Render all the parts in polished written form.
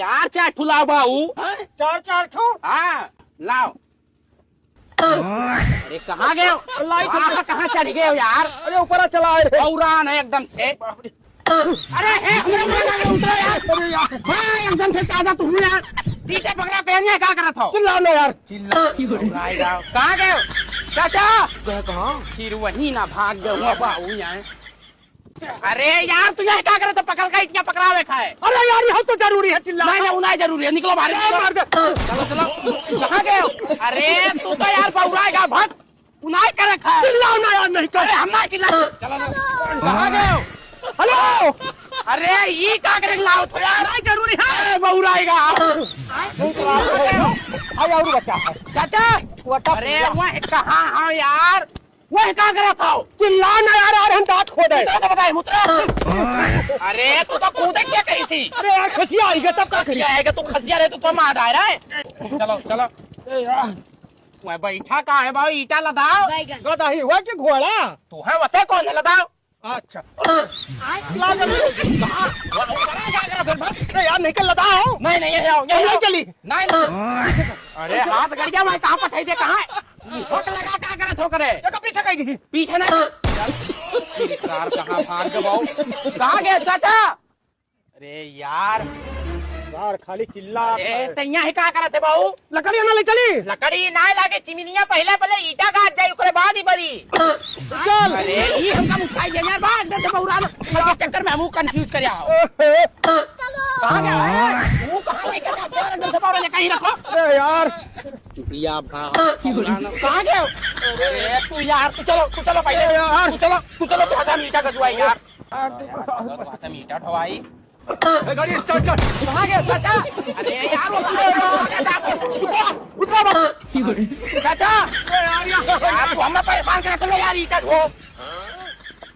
चार ठुला बाऊ। चार ठो। हाँ लाओ। अरे कहाँ गए हो? कहाँ चढ़ गए हो यार? अरे ऊपर चला है औरान है एकदम से। अरे उतरो यार। हाँ एकदम से चाहता तू यार। टीटे पकड़ा पहन क्या कर रहा था? चिल्लाओ ना यार। कहाँ गए हो चाचा? कहाँ? फिर वही ना भाग गए हुआ बाऊ यहाँ। अरे यार तू यहाँ क्या कर रहा था? पकड़ का इटिया पकड़ावे खाए। अरे यार यहाँ तो जरूरी है चिल्ला। नहीं उन्हें जरूरी है। निकलो बाहर। चलो चलो। कहाँ गए हो? अरे तू तो यार बहुराएगा भक्त। उन्हें कर रखा है। चिल्लाओ ना यार नहीं कर। अरे हम ना चिल्ला। चलो कहाँ गए हो? हेलो। अरे ये क्या कर लाओ तो यार? नहीं जरूरी है। बहुराएगा। आया और बच्चा चाचा अरे वह कहाँ हाँ यार? वह क्या कर रहा था? चिल्ला ना यार यार हम दांत खोदे। तो बताए मुद्रा। अरे तू तो कूदे क्या कही थी? अरे यार खसिया आई गया तब का खसिया आएगा तू खसिया रहे तो मार आ रहा है। चलो चलो। वह बैठा कहाँ है भाई? ईटा लदाओ। गधा ही हुआ कि घोड़ा? तू है वैसे कौन है लदाओ? अच्छा यार निकल लगाओ। नहीं यही चली नहीं। अरे हाथ गड़ गया। मैं कहाँ पठाई दे? कहाँ होक लगा क्या करे ठोकरे? पीछे कहीं थी। पीछे नहीं। सार कहाँ भाग गए बाऊ? कहाँ गए चाचा? अरे यार खाली चिल्ला। तैया ही क्या करे थे बाऊ? लकड़ी ना ले चली। लकड़ी ना लागे चिमिनिया पहले ईटा काट जाए उसके बाद ही बड़ी। चल अरे ये हमका मुखाई यार बात दे बहुरा चक्कर में हम कंफ्यूज कर आओ। कहाँ गया? वो कहाँ लेके जाते हो? एकदम से बावरा लेके ही रखो। अरे यार चुटिया भाग। कहाँ गए? अरे तू यार तू चलो पहले यार तू चलो तो हटा मीठा का दुआई यार। तो मीठा ठवाई। गाड़ी स्टार्ट कर। कहाँ गए चाचा? अरे यार चाचा यार तू हमें परेशान कर रहे यार। ईटा ढो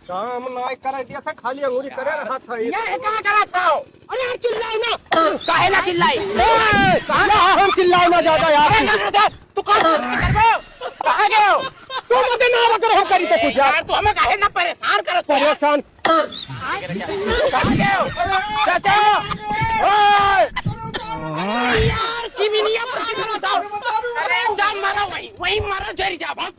काम ना कर दिया था खाली अंगूरी करे रहा था। ये क्या कर रहा था? अरे यार चिल्लाई ना। काहे ना चिल्लाई? कहाँ हम चिल्लाओ ना ज्यादा यार। तू कहाँ गए हो? तू मुझे ना रख हम करी तो कुछ यार तू हमें काहे ना परेशान कर? परेशान कहाँ गए हो चाचा? यार चिमिनिया पर कर रहा था। अरे जान मारा वही मारा जरी जा भाग।